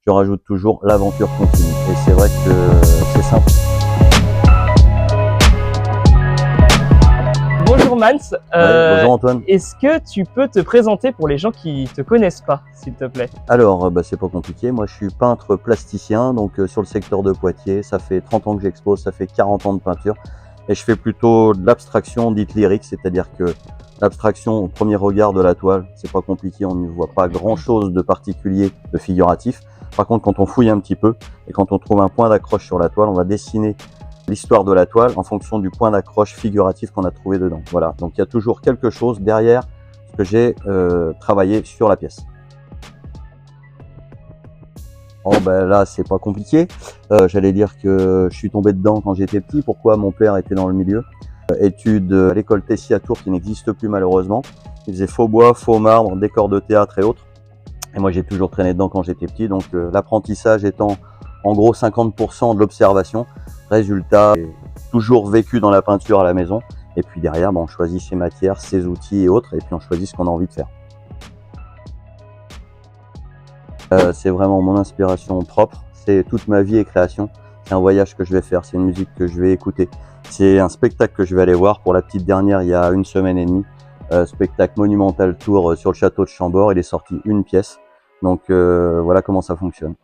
je rajoute toujours l'aventure continue. Et c'est vrai que c'est simple. Bonjour Mans, Bonjour Antoine. est-ce que tu peux te présenter pour les gens qui te connaissent pas, s'il te plaît? Alors, c'est pas compliqué. Moi, je suis peintre plasticien, donc sur le secteur de Poitiers. Ça fait 30 ans que j'expose, ça fait 40 ans de peinture. Et je fais plutôt de l'abstraction dite lyrique, c'est-à-dire que l'abstraction au premier regard de la toile, c'est pas compliqué, on n'y voit pas grand-chose de particulier, de figuratif. Par contre, quand on fouille un petit peu et quand on trouve un point d'accroche sur la toile, on va dessiner l'histoire de la toile en fonction du point d'accroche figuratif qu'on a trouvé dedans. Voilà, donc il y a toujours quelque chose derrière ce que j'ai travaillé sur la pièce. Oh ben là, c'est pas compliqué. J'allais dire que je suis tombé dedans quand j'étais petit. Pourquoi? Mon père était dans le milieu. Études à l'école Tessier à Tours qui n'existe plus malheureusement. Il faisait faux bois, faux marbre, décors de théâtre et autres. Et moi, j'ai toujours traîné dedans quand j'étais petit. Donc l'apprentissage étant en gros 50% de l'observation. Résultat, j'ai toujours vécu dans la peinture à la maison. Et puis derrière, on choisit ses matières, ses outils et autres. Et puis on choisit ce qu'on a envie de faire. C'est vraiment mon inspiration propre, c'est toute ma vie et création. C'est un voyage que je vais faire, c'est une musique que je vais écouter. C'est un spectacle que je vais aller voir. Pour la petite dernière, il y a une semaine et demie. Spectacle Monumental Tour sur le château de Chambord. Il est sorti une pièce. Donc voilà comment ça fonctionne.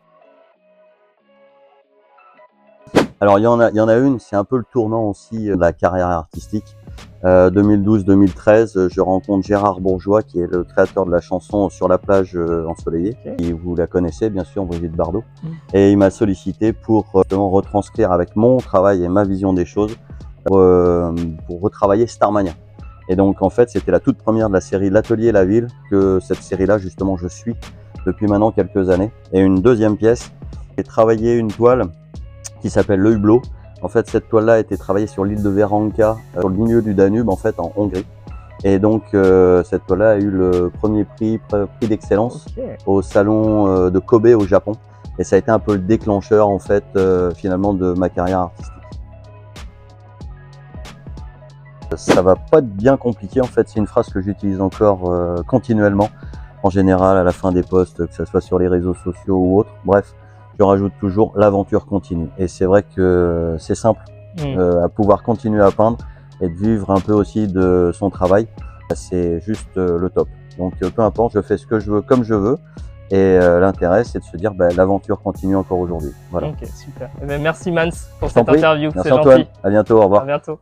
Alors il y en a une, c'est un peu le tournant aussi de la carrière artistique. 2012-2013, je rencontre Gérard Bourgeois, qui est le créateur de la chanson Sur la plage ensoleillée. Okay. Et vous la connaissez bien sûr, Brigitte Bardot. Et il m'a sollicité pour justement retranscrire avec mon travail et ma vision des choses pour retravailler Starmania. Et donc en fait, c'était la toute première de la série L'Atelier et la Ville, que cette série-là justement je suis depuis maintenant quelques années. Et une deuxième pièce, j'ai travaillé une toile qui s'appelle Le Hublot. En fait, cette toile-là a été travaillée sur l'île de Veranka, sur le milieu du Danube, en fait, en Hongrie. Et donc, cette toile-là a eu le premier prix d'excellence au salon de Kobe au Japon. Et ça a été un peu le déclencheur, en fait, finalement, de ma carrière artistique. Ça va pas être bien compliqué, en fait. C'est une phrase que j'utilise encore continuellement, en général, à la fin des posts, que ce soit sur les réseaux sociaux ou autres. Bref. Je rajoute toujours l'aventure continue. Et c'est vrai que c'est simple à pouvoir continuer à peindre et de vivre un peu aussi de son travail. C'est juste le top. Donc peu importe, je fais ce que je veux comme je veux. Et l'intérêt, c'est de se dire l'aventure continue encore aujourd'hui. Voilà. Ok, super. Merci Mans pour cette interview. Merci Antoine. À bientôt, au revoir. À bientôt.